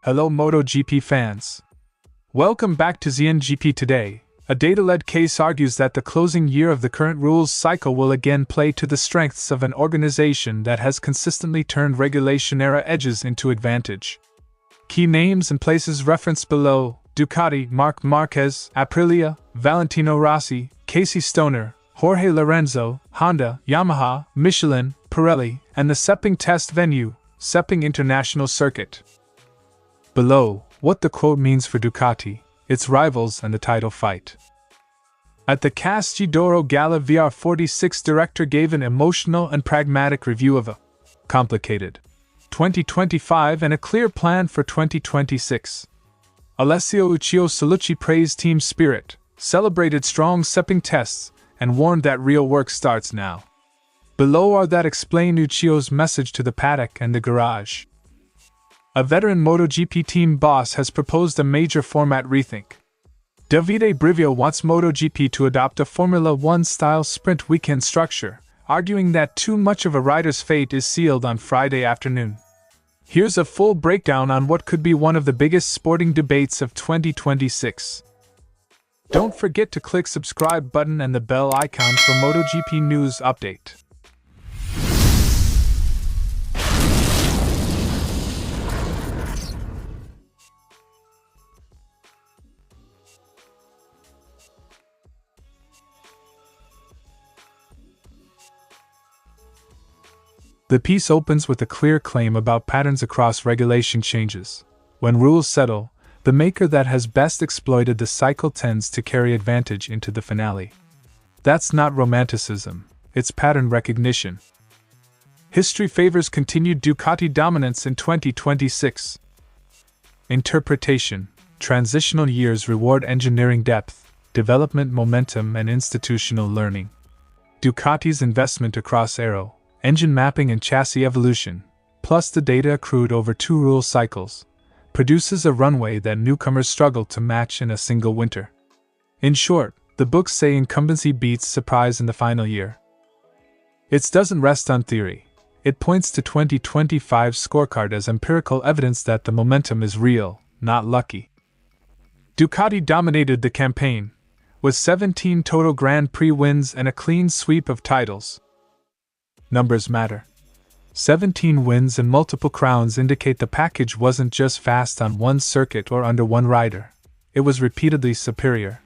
Hello Moto GP fans. Welcome back to ZNGP Today. A data-led case argues that the closing year of the current rules cycle will again play to the strengths of an organization that has consistently turned regulation-era edges into advantage. Key names and places referenced below: Ducati, Marc Márquez, Aprilia, Valentino Rossi, Casey Stoner, Jorge Lorenzo, Honda, Yamaha, Michelin, Pirelli, and the Sepang test venue, Sepang International Circuit. Below, what the quote means for Ducati, its rivals and the title fight. At the Caschi gala, VR46 director gave an emotional and pragmatic review of a complicated 2025 and a clear plan for 2026. Alessio Uccio Salucci praised team spirit, celebrated strong Sepang tests, and warned that real work starts now. Below are that explain Uccio's message to the paddock and the garage. A veteran Moto GP team boss has proposed a major format rethink. Davide Brivio wants Moto GP to adopt a Formula One-style sprint weekend structure, arguing that too much of a rider's fate is sealed on Friday afternoon. Here's a full breakdown on what could be one of the biggest sporting debates of 2026. Don't forget to click subscribe button and the bell icon for MotoGP news update. The piece opens with a clear claim about patterns across regulation changes. When rules settle, the maker that has best exploited the cycle tends to carry advantage into the finale. That's not romanticism, it's pattern recognition. History favors continued Ducati dominance in 2026. Interpretation: transitional years reward engineering depth, development momentum, and institutional learning. Ducati's investment across aero, engine mapping, and chassis evolution, plus the data accrued over 2 rule cycles, produces a runway that newcomers struggle to match in a single winter. In short, the books say incumbency beats surprise in the final year. It doesn't rest on theory. It points to 2025's scorecard as empirical evidence that the momentum is real, not lucky. Ducati dominated the campaign, with 17 total Grand Prix wins and a clean sweep of titles. Numbers matter. 17 wins and multiple crowns indicate the package wasn't just fast on one circuit or under one rider. It was repeatedly superior.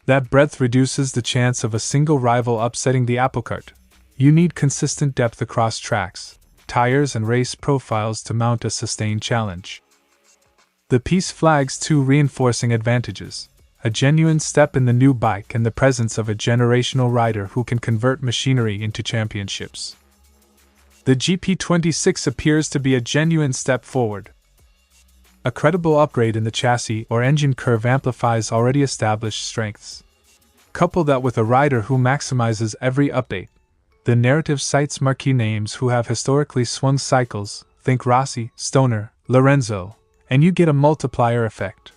That breadth reduces the chance of a single rival upsetting the applecart. You need consistent depth across tracks, tires, and race profiles to mount a sustained challenge. The piece flags 2 reinforcing advantages: a genuine step in the new bike and the presence of a generational rider who can convert machinery into championships. The GP26 appears to be a genuine step forward. A credible upgrade in the chassis or engine curve amplifies already established strengths. Couple that with a rider who maximizes every update. The narrative cites marquee names who have historically swung cycles, think Rossi, Stoner, Lorenzo, and you get a multiplier effect.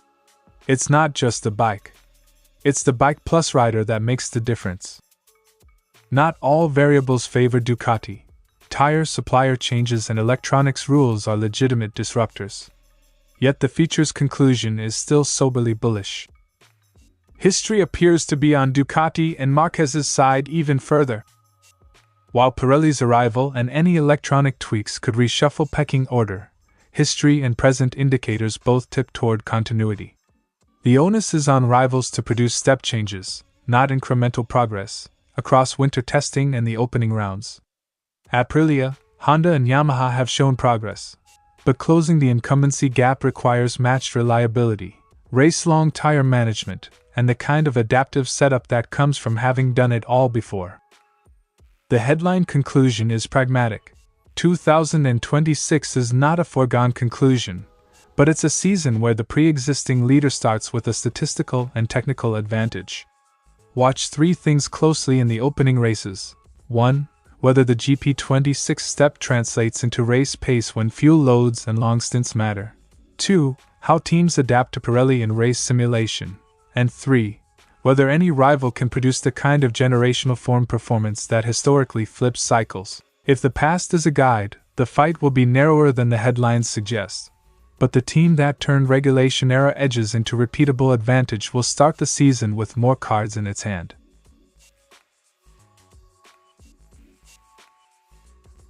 It's not just the bike. It's the bike plus rider that makes the difference. Not all variables favor Ducati. Tire supplier changes and electronics rules are legitimate disruptors. Yet the feature's conclusion is still soberly bullish. History appears to be on Ducati and Márquez's side even further. While Pirelli's arrival and any electronic tweaks could reshuffle pecking order, history and present indicators both tip toward continuity. The onus is on rivals to produce step changes, not incremental progress, across winter testing and the opening rounds. Aprilia, Honda, and Yamaha have shown progress, but closing the incumbency gap requires matched reliability, race-long tire management, and the kind of adaptive setup that comes from having done it all before. The headline conclusion is pragmatic. 2026 is not a foregone conclusion, but it's a season where the pre-existing leader starts with a statistical and technical advantage. Watch 3 things closely in the opening races. 1. Whether the GP26 step translates into race pace when fuel loads and long stints matter. 2. How teams adapt to Pirelli in race simulation. And 3. Whether any rival can produce the kind of generational form performance that historically flips cycles. If the past is a guide, the fight will be narrower than the headlines suggest. but the team that turned regulation-era edges into repeatable advantage will start the season with more cards in its hand.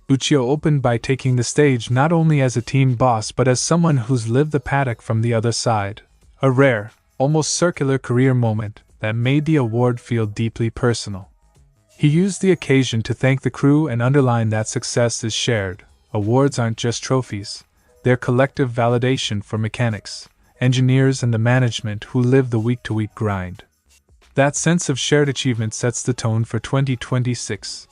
Uccio opened by taking the stage not only as a team boss but as someone who's lived the paddock from the other side, a rare, almost circular career moment that made the award feel deeply personal. He used the occasion to thank the crew and underline that success is shared. Awards aren't just trophies, they're collective validation for mechanics, engineers and the management who live the week-to-week grind. That sense of shared achievement sets the tone for 2026.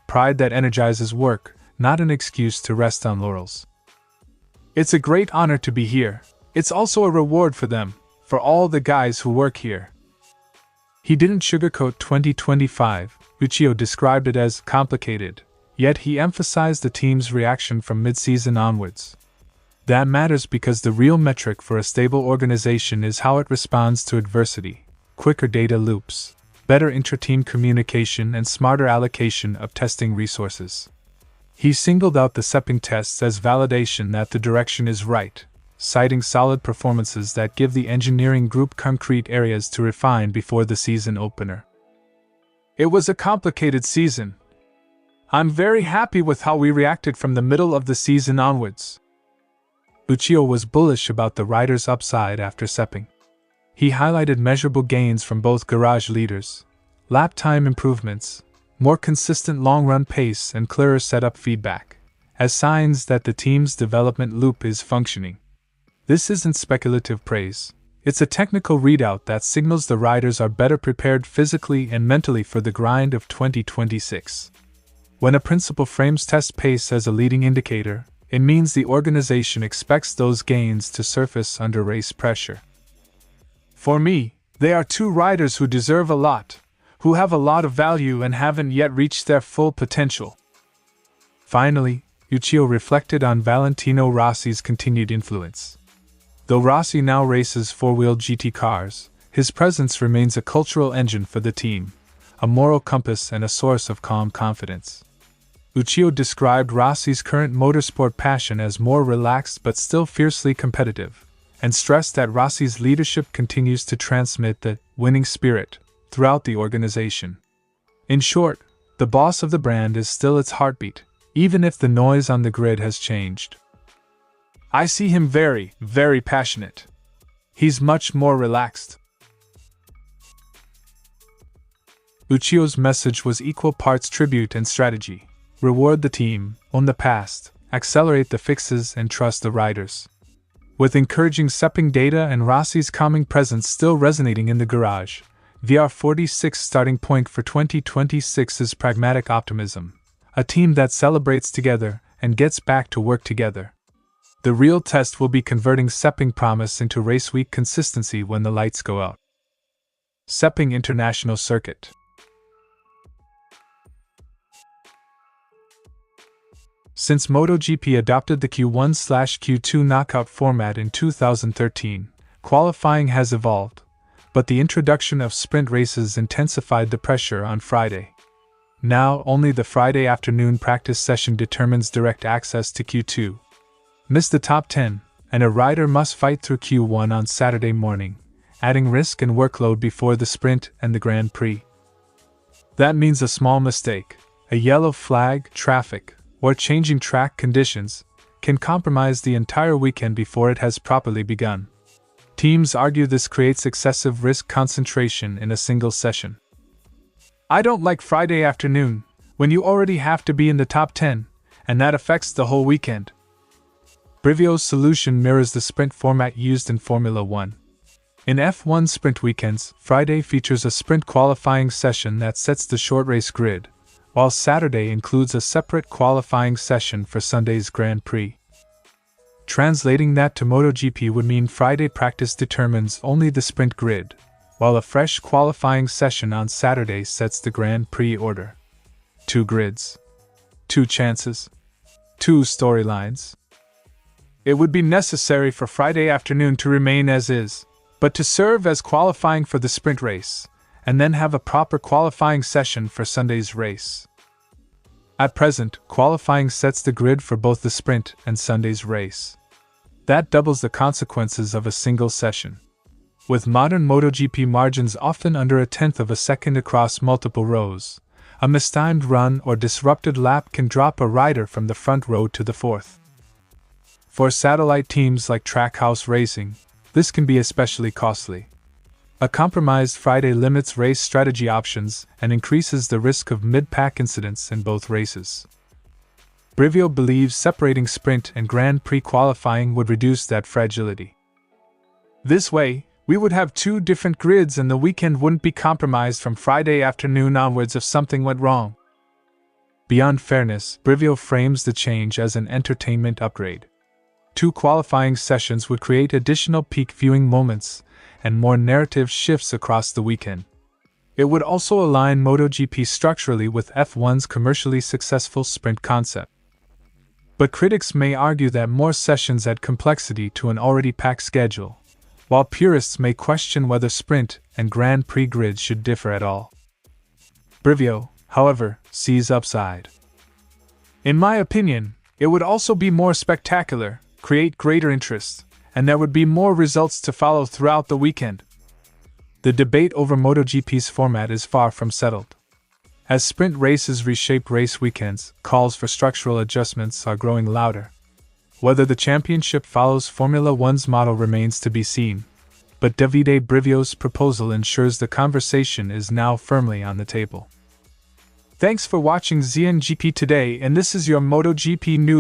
Pride that energizes work, not an excuse to rest on laurels. It's a great honor to be here. It's also a reward for them, for all the guys who work here. He didn't sugarcoat 2025, Uccio described it as complicated, yet he emphasized the team's reaction from mid-season onwards. That matters because the real metric for a stable organization is how it responds to adversity, quicker data loops, better intra-team communication and smarter allocation of testing resources. He singled out the Sepang tests as validation that the direction is right, citing solid performances that give the engineering group concrete areas to refine before the season opener. It was a complicated season. I'm very happy with how we reacted from the middle of the season onwards. Uccio was bullish about the riders' upside after Sepang. He highlighted measurable gains from both garage leaders, lap time improvements, more consistent long-run pace and clearer setup feedback, as signs that the team's development loop is functioning. This isn't speculative praise. It's a technical readout that signals the riders are better prepared physically and mentally for the grind of 2026. When a principal frames test pace as a leading indicator, it means the organization expects those gains to surface under race pressure. For me, they are two riders who deserve a lot, who have a lot of value and haven't yet reached their full potential. Finally, Uccio reflected on Valentino Rossi's continued influence. Though Rossi now races four-wheel GT cars, his presence remains a cultural engine for the team, a moral compass and a source of calm confidence. Uccio described Rossi's current motorsport passion as more relaxed but still fiercely competitive, and stressed that Rossi's leadership continues to transmit the winning spirit throughout the organization. In short, the boss of the brand is still its heartbeat, even if the noise on the grid has changed. I see him very, very passionate. He's much more relaxed. Uccio's message was equal parts tribute and strategy. Reward the team, own the past, accelerate the fixes and trust the riders. With encouraging Sepang data and Rossi's calming presence still resonating in the garage, VR46 starting point for 2026 is pragmatic optimism, a team that celebrates together and gets back to work together. The real test will be converting Sepang promise into race week consistency when the lights go out. Sepang International Circuit. Since Moto GP adopted the Q1/Q2 knockout format in 2013, qualifying has evolved, but the introduction of sprint races intensified the pressure on Friday. Now, only the Friday afternoon practice session determines direct access to Q2. Miss the top 10, and a rider must fight through Q1 on Saturday morning, adding risk and workload before the sprint and the Grand Prix. That means a small mistake, a yellow flag, traffic, or changing track conditions, can compromise the entire weekend before it has properly begun. Teams argue this creates excessive risk concentration in a single session. I don't like Friday afternoon, when you already have to be in the top 10, and that affects the whole weekend. Brivio's solution mirrors the sprint format used in Formula 1. In F1 sprint weekends, Friday features a sprint qualifying session that sets the short race grid, while Saturday includes a separate qualifying session for Sunday's Grand Prix. Translating that to MotoGP would mean Friday practice determines only the sprint grid, while a fresh qualifying session on Saturday sets the Grand Prix order. 2 grids. 2 chances. 2 storylines. It would be necessary for Friday afternoon to remain as is, but to serve as qualifying for the sprint race, and then have a proper qualifying session for Sunday's race. At present, qualifying sets the grid for both the sprint and Sunday's race. That doubles the consequences of a single session. With modern MotoGP margins often under a tenth of a second across multiple rows, a mistimed run or disrupted lap can drop a rider from the front row to the fourth. For satellite teams like Trackhouse Racing, this can be especially costly. A compromised Friday limits race strategy options and increases the risk of mid-pack incidents in both races. Brivio believes separating sprint and Grand Prix qualifying would reduce that fragility. This way, we would have two different grids and the weekend wouldn't be compromised from Friday afternoon onwards if something went wrong. Beyond fairness, Brivio frames the change as an entertainment upgrade. 2 qualifying sessions would create additional peak viewing moments and more narrative shifts across the weekend. It would also align MotoGP structurally with F1's commercially successful sprint concept. But critics may argue that more sessions add complexity to an already packed schedule, while purists may question whether sprint and Grand Prix grids should differ at all. Brivio, however, sees upside. In my opinion, it would also be more spectacular, create greater interest, and there would be more results to follow throughout the weekend. The debate over MotoGP's format is far from settled. As sprint races reshape race weekends, calls for structural adjustments are growing louder. Whether the championship follows Formula One's model remains to be seen, but Davide Brivio's proposal ensures the conversation is now firmly on the table. Thanks for watching ZNGP Today, and this is your MotoGP news.